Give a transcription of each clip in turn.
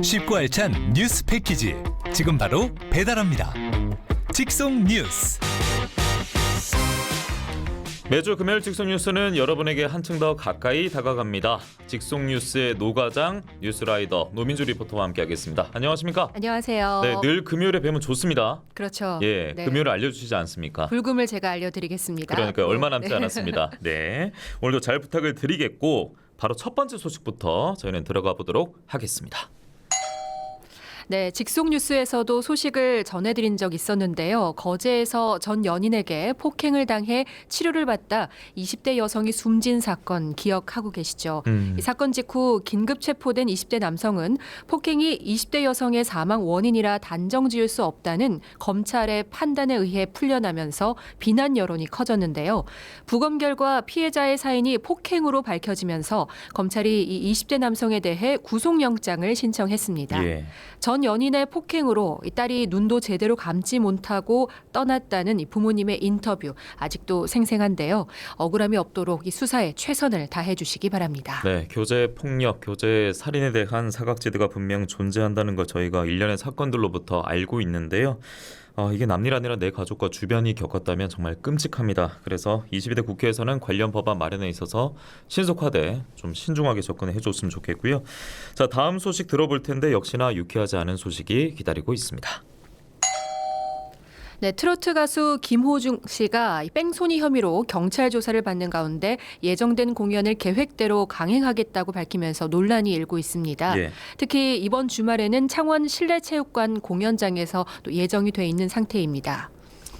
쉽고 알찬 뉴스 패키지 지금 바로 배달합니다. 직송 뉴스. 매주 금요일 직송 뉴스는 여러분에게 한층 더 가까이 다가갑니다. 직송 뉴스의 노과장 뉴스라이더 노민주 리포터와 함께하겠습니다. 안녕하십니까? 안녕하세요. 네, 늘 금요일에 뵈면 좋습니다. 그렇죠. 예, 네. 금요일 알려주시지 않습니까? 불금을 제가 알려드리겠습니다. 그러니까요. 얼마 남지 네. 않았습니다. 네, 오늘도 잘 부탁을 드리겠고 바로 첫 번째 소식부터 저희는 들어가 보도록 하겠습니다. 네, 직속 뉴스에서도 소식을 전해드린 적 있었는데요. 거제에서 전 연인에게 폭행을 당해 치료를 받다 20대 여성이 숨진 사건 기억하고 계시죠? 이 사건 직후 긴급 체포된 20대 남성은 폭행이 20대 여성의 사망 원인이라 단정 지을 수 없다는 검찰의 판단에 의해 풀려나면서 비난 여론이 커졌는데요. 부검 결과 피해자의 사인이 폭행으로 밝혀지면서 검찰이 이 20대 남성에 대해 구속영장을 신청했습니다. 예. 전 연인의 폭행으로 이 딸이 눈도 제대로 감지 못하고 떠났다는 이 부모님의 인터뷰 아직도 생생한데요. 억울함이 없도록 이 수사에 최선을 다해 주시기 바랍니다. 네, 교제 폭력, 교제 살인에 대한 사각지대가 분명 존재한다는 걸 저희가 일련의 사건들로부터 알고 있는데요. 이게 남일 아니라 내 가족과 주변이 겪었다면 정말 끔찍합니다. 그래서 22대 국회에서는 관련 법안 마련에 있어서 신속하되 좀 신중하게 접근해 줬으면 좋겠고요. 자, 다음 소식 들어볼 텐데 역시나 유쾌하지 않은 소식이 기다리고 있습니다. 네, 트로트 가수 김호중 씨가 뺑소니 혐의로 경찰 조사를 받는 가운데 예정된 공연을 계획대로 강행하겠다고 밝히면서 논란이 일고 있습니다. 예. 특히 이번 주말에는 창원 실내체육관 공연장에서 또 예정이 돼 있는 상태입니다.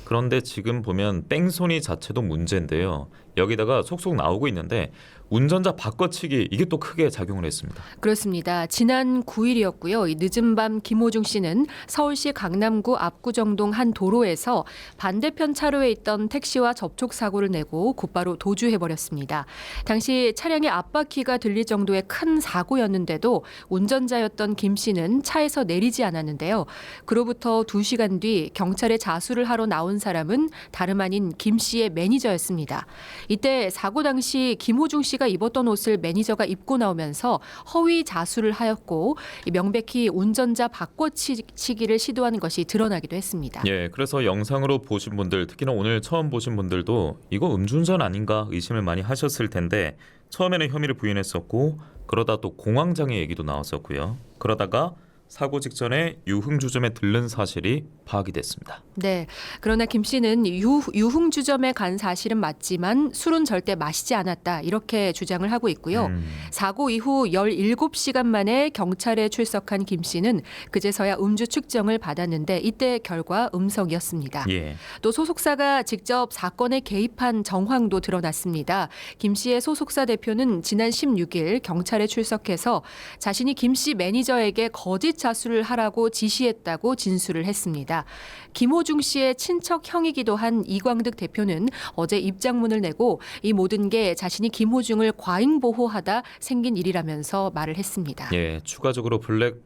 그런데 지금 보면 뺑소니 자체도 문제인데요. 여기다가 속속 나오고 있는데 운전자 바꿔치기 이게 또 크게 작용을 했습니다. 그렇습니다. 지난 9일이었고요. 이 늦은 밤 김호중 씨는 서울시 강남구 압구정동 한 도로에서 반대편 차로에 있던 택시와 접촉 사고를 내고 곧바로 도주해버렸습니다. 당시 차량의 앞바퀴가 들릴 정도의 큰 사고였는데도 운전자였던 김 씨는 차에서 내리지 않았는데요. 그로부터 2시간 뒤 경찰에 자수를 하러 나온 사람은 다름 아닌 김 씨의 매니저였습니다. 이때 사고 당시 김호중 씨가 입었던 옷을 매니저가 입고 나오면서 허위 자수를 하였고 명백히 운전자 바꿔치기를 시도하는 것이 드러나기도 했습니다. 예, 그래서 영상으로 보신 분들, 특히나 오늘 처음 보신 분들도 이거 음주운전 아닌가 의심을 많이 하셨을 텐데 처음에는 혐의를 부인했었고 그러다 또 공황장애 얘기도 나왔었고요. 그러다가 사고 직전에 유흥주점에 들른 사실이 파악이 됐습니다. 네, 그러나 김 씨는 유흥주점에 간 사실은 맞지만 술은 절대 마시지 않았다 이렇게 주장을 하고 있고요. 사고 이후 17시간 만에 경찰에 출석한 김 씨는 그제서야 음주 측정을 받았는데 이때 결과 음성이었습니다. 예. 또 소속사가 직접 사건에 개입한 정황도 드러났습니다. 김 씨의 소속사 대표는 지난 16일 경찰에 출석해서 자신이 김 씨 매니저에게 거짓 자수를 하라고 지시했다고 진술을 했습니다. 김호중 씨의 친척 형이기도 한 이광득 대표는 어제 입장문을 내고 이 모든 게 자신이 김호중을 과잉 보호하다 생긴 일이라면서 말을 했습니다. 예, 추가적으로 블랙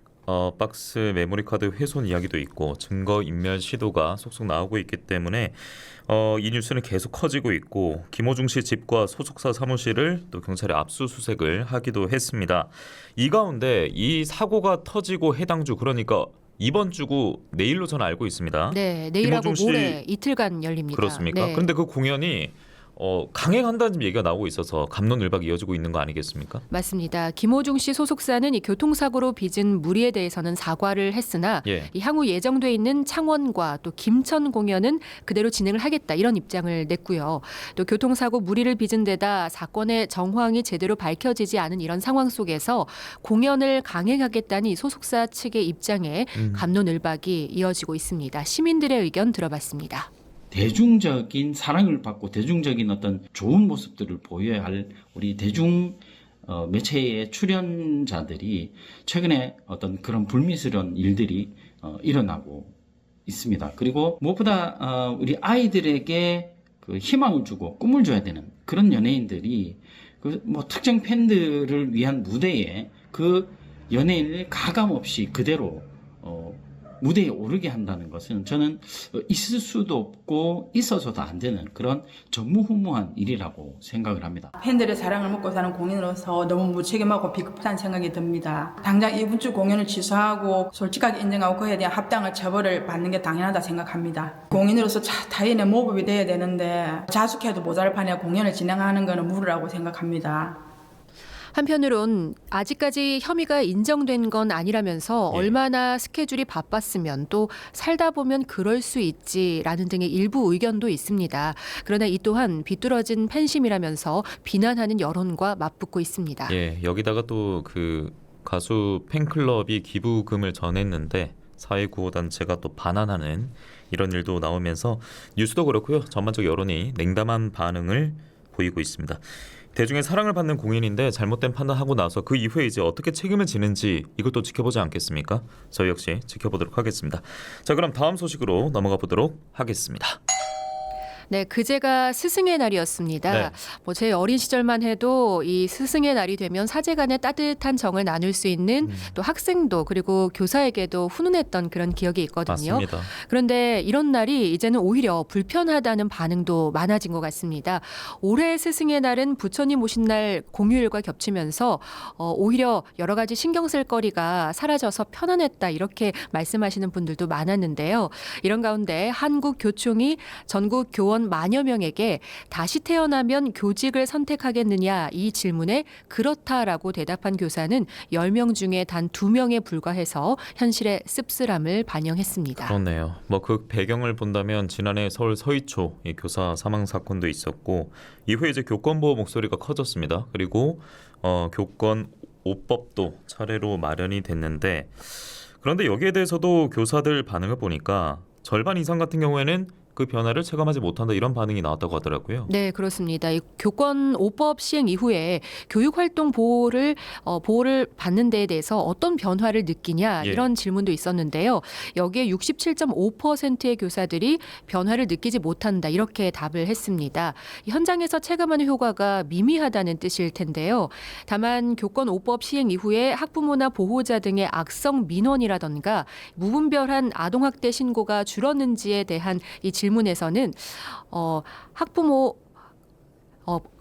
박스 메모리 카드 훼손 이야기도 있고 증거 인멸 시도가 속속 나오고 있기 때문에 이 뉴스는 계속 커지고 있고 김호중 씨 집과 소속사 사무실을 또 경찰에 압수수색을 하기도 했습니다. 이 가운데 이 사고가 터지고 해당 주 그러니까 이번 주고 내일로 저는 알고 있습니다. 네, 내일하고 김호중 씨, 모레 이틀간 열립니다. 그렇습니까? 네. 그런데 그 공연이 강행한다는 얘기가 나오고 있어서 갑론을박이 이어지고 있는 거 아니겠습니까? 맞습니다. 김호중 씨 소속사는 이 교통사고로 빚은 무리에 대해서는 사과를 했으나 예. 이 향후 예정돼 있는 창원과 또 김천 공연은 그대로 진행을 하겠다 이런 입장을 냈고요. 또 교통사고 무리를 빚은 데다 사건의 정황이 제대로 밝혀지지 않은 이런 상황 속에서 공연을 강행하겠다는 이 소속사 측의 입장에 갑론을박이 이어지고 있습니다. 시민들의 의견 들어봤습니다. 대중적인 사랑을 받고 대중적인 어떤 좋은 모습들을 보여야 할 우리 대중 매체의 출연자들이 최근에 어떤 그런 불미스러운 일들이 일어나고 있습니다. 그리고 무엇보다 우리 아이들에게 그 희망을 주고 꿈을 줘야 되는 그런 연예인들이 그 뭐 특정 팬들을 위한 무대에 그 연예인을 가감 없이 그대로 무대에 오르게 한다는 것은 저는 있을 수도 없고 있어서도 안 되는 그런 전무후무한 일이라고 생각을 합니다. 팬들의 사랑을 먹고 사는 공연으로서 너무 무책임하고 비겁한 생각이 듭니다. 당장 이번 주 공연을 취소하고 솔직하게 인정하고 그에 대한 합당한 처벌을 받는 게 당연하다 생각합니다. 공인으로서 타인의 모범이 돼야 되는데 자숙해도 모자랄 판에 공연을 진행하는 것은 무리라고 생각합니다. 한편으론 아직까지 혐의가 인정된 건 아니라면서 예. 얼마나 스케줄이 바빴으면 또 살다 보면 그럴 수 있지라는 등의 일부 의견도 있습니다. 그러나 이 또한 비뚤어진 팬심이라면서 비난하는 여론과 맞붙고 있습니다. 예, 여기다가 또 그 가수 팬클럽이 기부금을 전했는데 사회구호단체가 또 반환하는 이런 일도 나오면서 뉴스도 그렇고요. 전반적 여론이 냉담한 반응을 보이고 있습니다. 대중의 사랑을 받는 공연인데 잘못된 판단하고 나서 그 이후에 이제 어떻게 책임을 지는지 이것도 지켜보지 않겠습니까? 저희 역시 지켜보도록 하겠습니다. 자, 그럼 다음 소식으로 넘어가 보도록 하겠습니다. 네, 그제가 스승의 날이었습니다. 네. 제 어린 시절만 해도 이 스승의 날이 되면 사제 간의 따뜻한 정을 나눌 수 있는 또 학생도 그리고 교사에게도 훈훈했던 그런 기억이 있거든요. 맞습니다. 그런데 이런 날이 이제는 오히려 불편하다는 반응도 많아진 것 같습니다. 올해 스승의 날은 부처님 오신 날 공휴일과 겹치면서 오히려 여러 가지 신경 쓸 거리가 사라져서 편안했다 이렇게 말씀하시는 분들도 많았는데요. 이런 가운데 한국교총이 전국 교원 만여 명에게 다시 태어나면 교직을 선택하겠느냐 이 질문에 그렇다라고 대답한 교사는 10명 중에 단 2명에 불과해서 현실의 씁쓸함을 반영했습니다. 그렇네요. 뭐 그 배경을 본다면 지난해 서울 서희초 이 교사 사망 사건도 있었고 이후에 이제 교권 보호 목소리가 커졌습니다. 그리고 교권 5법도 차례로 마련이 됐는데 그런데 여기에 대해서도 교사들 반응을 보니까 절반 이상 같은 경우에는 그 변화를 체감하지 못한다 이런 반응이 나왔다고 하더라고요. 네, 그렇습니다. 이 교권 5법 시행 이후에 교육활동 보호를 받는 데에 대해서 어떤 변화를 느끼냐 예. 이런 질문도 있었는데요. 여기에 67.5%의 교사들이 변화를 느끼지 못한다 이렇게 답을 했습니다. 현장에서 체감하는 효과가 미미하다는 뜻일 텐데요. 다만 교권 5법 시행 이후에 학부모나 보호자 등의 악성 민원이라던가 무분별한 아동학대 신고가 줄었는지에 대한 이 질문에서는 학부모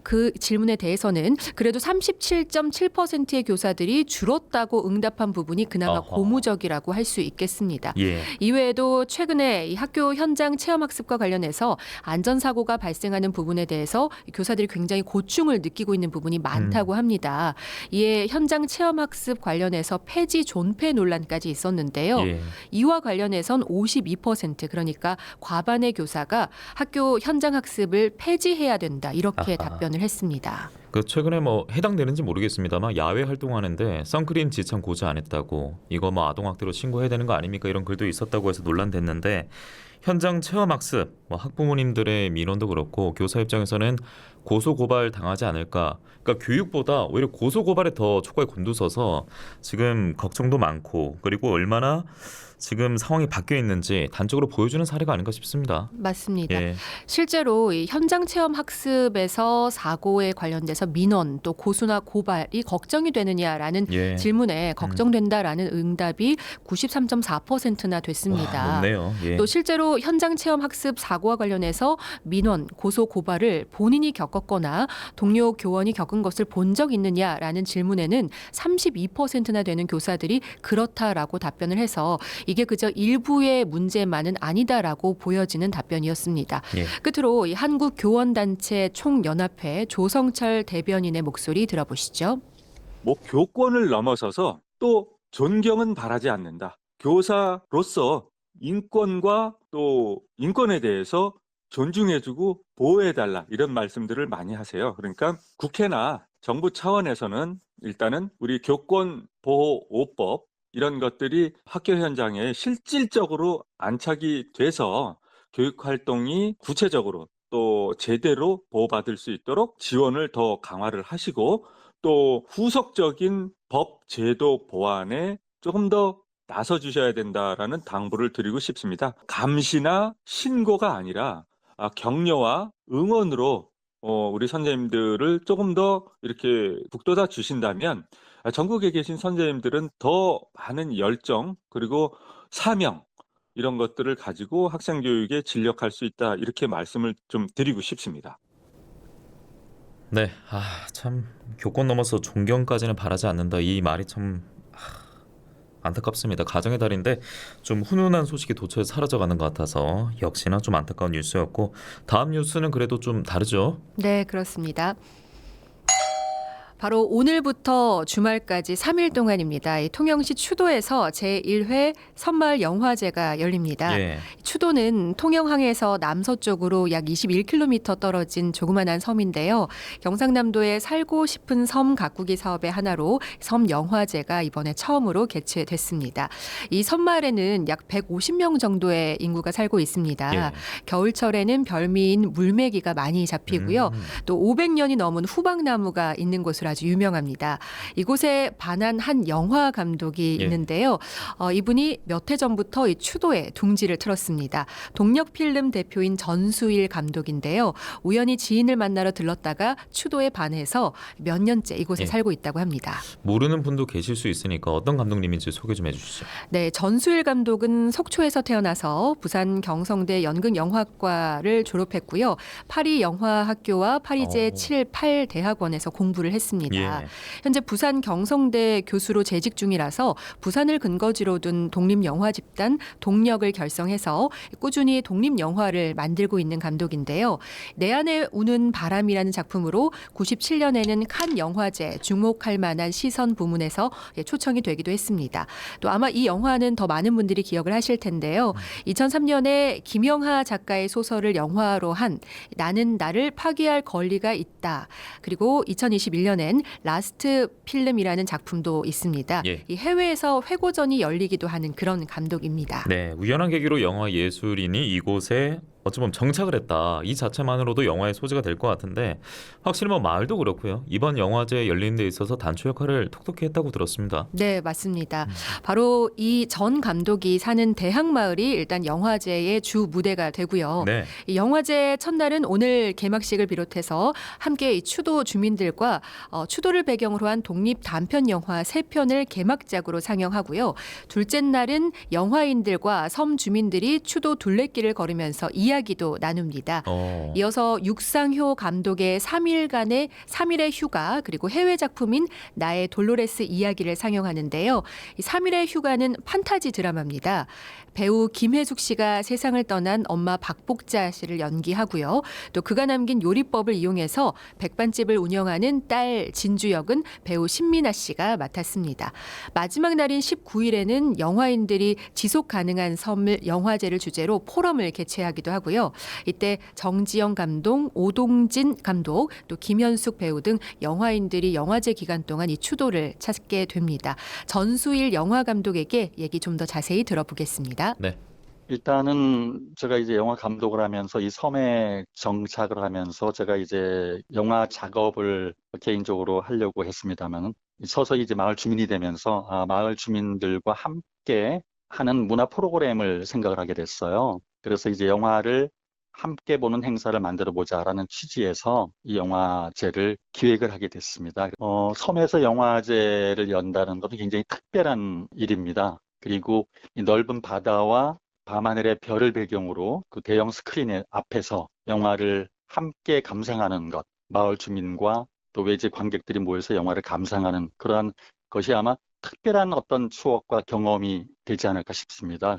그 질문에 대해서는 그래도 37.7%의 교사들이 줄었다고 응답한 부분이 그나마 어허. 고무적이라고 할 수 있겠습니다. 예. 이외에도 최근에 이 학교 현장 체험학습과 관련해서 안전사고가 발생하는 부분에 대해서 교사들이 굉장히 고충을 느끼고 있는 부분이 많다고 합니다. 이에 현장 체험학습 관련해서 폐지 존폐 논란까지 있었는데요. 예. 이와 관련해선 52% 그러니까 과반의 교사가 학교 현장 학습을 폐지해야 된다 이렇게 아하. 답변을 했습니다. 그 최근에 뭐 해당되는지 모르겠습니다만 야외 활동하는데 선크림 지참 고지 안 했다고 이거 뭐 아동학대로 신고해야 되는 거 아닙니까 이런 글도 있었다고 해서 논란됐는데 현장 체험학습 뭐 학부모님들의 민원도 그렇고 교사 입장에서는 고소고발 당하지 않을까 그러니까 교육보다 오히려 고소고발에 더 촉각이 곤두서서 지금 걱정도 많고 그리고 얼마나 지금 상황이 바뀌어 있는지 단적으로 보여주는 사례가 아닌가 싶습니다. 맞습니다. 예. 실제로 이 현장 체험 학습에서 사고에 관련돼서 민원 또 고소나 고발이 걱정이 되느냐라는 예. 질문에 걱정된다라는 응답이 93.4%나 됐습니다. 와, 높네요. 예. 또 실제로 현장 체험 학습 사고와 관련해서 민원, 고소, 고발을 본인이 겪었거나 동료 교원이 겪은 것을 본 적 있느냐라는 질문에는 32%나 되는 교사들이 그렇다라고 답변을 해서 이게 그저 일부의 문제만은 아니다라고 보여지는 답변이었습니다. 예. 끝으로 이 한국교원단체 총연합회 조성철 대변인의 목소리 들어보시죠. 뭐 교권을 넘어서서 또 존경은 바라지 않는다. 교사로서 인권과 또 인권에 대해서 존중해주고 보호해달라 이런 말씀들을 많이 하세요. 그러니까 국회나 정부 차원에서는 일단은 우리 교권보호5법 이런 것들이 학교 현장에 실질적으로 안착이 돼서 교육활동이 구체적으로 또 제대로 보호받을 수 있도록 지원을 더 강화를 하시고 또 후속적인 법 제도 보완에 조금 더 나서주셔야 된다라는 당부를 드리고 싶습니다. 감시나 신고가 아니라 격려와 응원으로 우리 선생님들을 조금 더 이렇게 북돋아 주신다면 전국에 계신 선생님들은 더 많은 열정 그리고 사명 이런 것들을 가지고 학생 교육에 진력할 수 있다. 이렇게 말씀을 좀 드리고 싶습니다. 네, 참 교권 넘어서 존경까지는 바라지 않는다. 이 말이 참 안타깝습니다. 가정의 달인데 좀 훈훈한 소식이 도처에 사라져가는 것 같아서 역시나 좀 안타까운 뉴스였고, 다음 뉴스는 그래도 좀 다르죠. 네, 그렇습니다. 바로 오늘부터 주말까지 3일 동안입니다. 이 통영시 추도에서 제1회 섬마을 영화제가 열립니다. 예. 추도는 통영항에서 남서쪽으로 약 21km 떨어진 조그만한 섬인데요. 경상남도에 살고 싶은 섬 가꾸기 사업의 하나로 섬 영화제가 이번에 처음으로 개최됐습니다. 이 섬마을에는 약 150명 정도의 인구가 살고 있습니다. 예. 겨울철에는 별미인 물메기가 많이 잡히고요. 또 500년이 넘은 후박나무가 있는 곳으로 아주 유명합니다. 이곳에 반한 한 영화 감독이 예. 있는데요. 이분이 몇 해 전부터 이 추도에 둥지를 틀었습니다. 동력필름 대표인 전수일 감독인데요. 우연히 지인을 만나러 들렀다가 추도에 반해서 몇 년째 이곳에 예. 살고 있다고 합니다. 모르는 분도 계실 수 있으니까 어떤 감독님인지 소개 좀 해주시죠. 네, 전수일 감독은 속초에서 태어나서 부산 경성대 연극영화과를 졸업했고요. 파리 영화학교와 파리제 7, 8 대학원에서 공부를 했습니다. 예. 현재 부산 경성대 교수로 재직 중이라서 부산을 근거지로 둔 독립영화 집단 동력을 결성해서 꾸준히 독립영화를 만들고 있는 감독인데요. 내 안에 우는 바람이라는 작품으로 97년에는 칸 영화제 주목할 만한 시선 부문에서 초청이 되기도 했습니다. 또 아마 이 영화는 더 많은 분들이 기억을 하실 텐데요. 2003년에 김영하 작가의 소설을 영화로 한 나는 나를 파괴할 권리가 있다. 그리고 2021년엔 라스트 필름이라는 작품도 있습니다. 예. 이 해외에서 회고전이 열리기도 하는 그런 감독입니다. 네, 우연한 계기로 영화 예술인이 이곳에 어찌 보면 정착을 했다. 이 자체만으로도 영화의 소재가 될 것 같은데, 확실히 뭐 마을도 그렇고요. 이번 영화제 열리는 데 있어서 단초 역할을 톡톡히 했다고 들었습니다. 네, 맞습니다. 바로 이 전 감독이 사는 대학마을이 일단 영화제의 주 무대가 되고요. 네. 이 영화제 첫날은 오늘 개막식을 비롯해서 함께 이 추도 주민들과 추도를 배경으로 한 독립 단편 영화 3편을 개막작으로 상영하고요. 둘째 날은 영화인들과 섬 주민들이 추도 둘레길을 걸으면서 이야기도 나눕니다. 이어서 육상효 감독의 3일의 휴가, 그리고 해외 작품인 나의 돌로레스 이야기를 상영하는데요. 이 3일의 휴가는 판타지 드라마입니다. 배우 김혜숙 씨가 세상을 떠난 엄마 박복자 씨를 연기하고요. 또 그가 남긴 요리법을 이용해서 백반집을 운영하는 딸 진주 역은 배우 신민아 씨가 맡았습니다. 마지막 날인 19일에는 영화인들이 지속 가능한 섬을 영화제를 주제로 포럼을 개최하기도 하고요. 이때 정지영 감독, 오동진 감독, 또 김현숙 배우 등 영화인들이 영화제 기간 동안 이 추도를 찾게 됩니다. 전수일 영화 감독에게 얘기 좀 더 자세히 들어보겠습니다. 네. 일단은 제가 이제 영화 감독을 하면서 이 섬에 정착을 하면서 제가 이제 영화 작업을 개인적으로 하려고 했습니다만, 서서히 이제 마을 주민이 되면서 마을 주민들과 함께 하는 문화 프로그램을 생각을 하게 됐어요. 그래서 이제 영화를 함께 보는 행사를 만들어 보자라는 취지에서 이 영화제를 기획을 하게 됐습니다. 섬에서 영화제를 연다는 것은 굉장히 특별한 일입니다. 그리고 이 넓은 바다와 밤하늘의 별을 배경으로 그 대형 스크린 앞에서 영화를 함께 감상하는 것, 마을 주민과 또 외지 관객들이 모여서 영화를 감상하는 그러한 것이 아마 특별한 어떤 추억과 경험이 되지 않을까 싶습니다.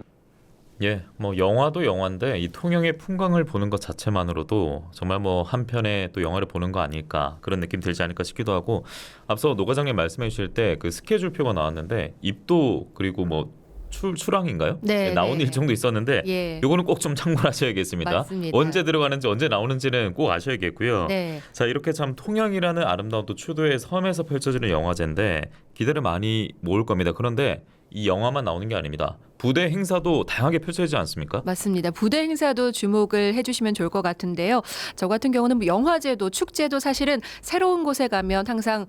예, 뭐 영화도 영화인데 이 통영의 풍광을 보는 것 자체만으로도 정말 뭐 한편의 또 영화를 보는 거 아닐까, 그런 느낌 들지 않을까 싶기도 하고, 앞서 노 과장님 말씀해 주실 때 그 스케줄표가 나왔는데 입도 그리고 뭐 출항인가요? 네, 나오는 네. 일정도 있었는데 예. 요거는 꼭 좀 참고하셔야겠습니다. 맞습니다. 언제 들어가는지 언제 나오는지는 꼭 아셔야겠고요. 네. 자, 이렇게 참 통영이라는 아름다운 또 추도의 섬에서 펼쳐지는 영화제인데 기대를 많이 모을 겁니다. 그런데 이 영화만 나오는 게 아닙니다. 부대 행사도 다양하게 펼쳐지지 않습니까? 맞습니다. 부대 행사도 주목을 해주시면 좋을 것 같은데요. 저 같은 경우는 뭐 영화제도 축제도 사실은 새로운 곳에 가면 항상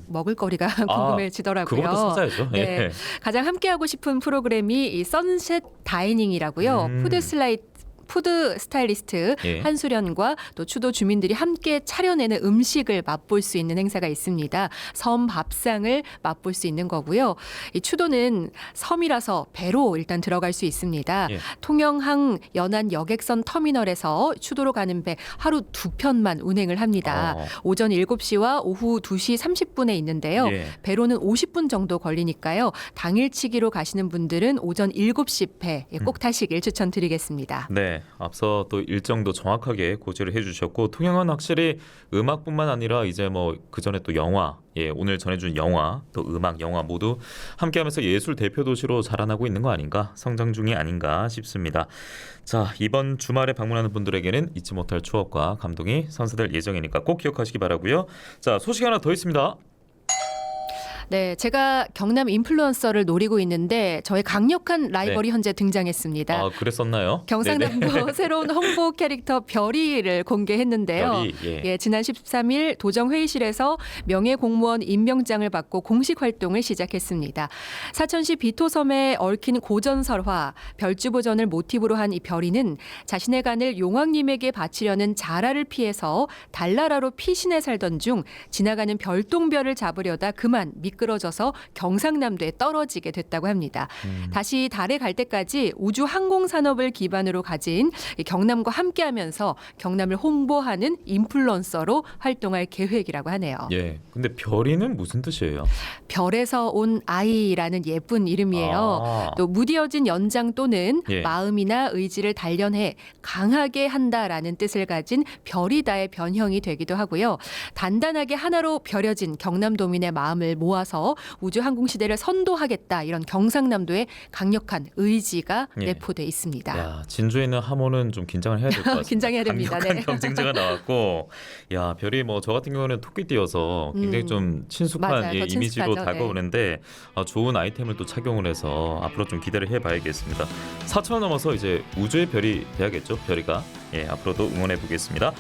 먹을 거리가 궁금해지더라고요. 그것도 찾아야죠. 네. 예. 가장 함께하고 싶은 프로그램이 이 선셋 다이닝이라고요. 푸드 슬라이드 푸드 스타일리스트 예. 한수련과 또 추도 주민들이 함께 차려내는 음식을 맛볼 수 있는 행사가 있습니다. 섬 밥상을 맛볼 수 있는 거고요. 이 추도는 섬이라서 배로 일단 들어갈 수 있습니다. 예. 통영항 연안 여객선 터미널에서 추도로 가는 배 하루 2편만 운행을 합니다. 오전 7시와 오후 2시 30분에 있는데요. 예. 배로는 50분 정도 걸리니까요. 당일치기로 가시는 분들은 오전 7시 배 꼭 타시길 추천드리겠습니다. 네, 앞서 또 일정도 정확하게 고지를 해주셨고 통영은 확실히 음악뿐만 아니라 이제 뭐 그 전에 또 영화, 예, 오늘 전해준 영화, 또 음악, 영화 모두 함께하면서 예술 대표 도시로 자라나고 있는 거 아닌가, 성장 중이 아닌가 싶습니다. 자, 이번 주말에 방문하는 분들에게는 잊지 못할 추억과 감동이 선사될 예정이니까 꼭 기억하시기 바라고요. 자, 소식 하나 더 있습니다. 네, 제가 경남 인플루언서를 노리고 있는데 저의 강력한 라이벌이 현재 등장했습니다. 아, 그랬었나요? 경상남도 새로운 홍보 캐릭터 별이를 공개했는데요. 별이, 예. 예, 지난 13일 도정회의실에서 명예공무원 임명장을 받고 공식 활동을 시작했습니다. 사천시 비토섬에 얽힌 고전설화 별주보전을 모티브로 한 이 별이는 자신의 간을 용왕님에게 바치려는 자라를 피해서 달나라로 피신해 살던 중 지나가는 별똥별을 잡으려다 그만 미끄러져서 경상남도에 떨어지게 됐다고 합니다. 다시 달에 갈 때까지 우주 항공 산업을 기반으로 가진 경남과 함께하면서 경남을 홍보하는 인플루언서로 활동할 계획이라고 하네요. 예, 근데 별이는 무슨 뜻이에요? 별에서 온 아이라는 예쁜 이름이에요. 아. 또 무뎌진 연장 또는 예. 마음이나 의지를 단련해 강하게 한다라는 뜻을 가진 별이다의 변형이 되기도 하고요. 단단하게 하나로 벼려진 경남도민의 마음을 모아서 우주항공시대를 선도하겠다 이런 경상남도의 강력한 의지가 예. 내포돼 있습니다. 야, 진주에 있는 하모는 좀 긴장을 해야 될 것 같습니다. 긴장해야 됩니다. 강력한 네. 경쟁자가 나왔고, 야, 별이 뭐 저 같은 경우는 토끼띠여서 굉장히 좀 친숙한 맞아요. 예, 더 이미지로 친숙하죠. 다가오는데 좋은 아이템을 또 착용을 해서 앞으로 좀 기대를 해봐야겠습니다. 4천을 넘어서 이제 우주의 별이 돼야겠죠, 별이가. 예, 앞으로도 응원해 보겠습니다.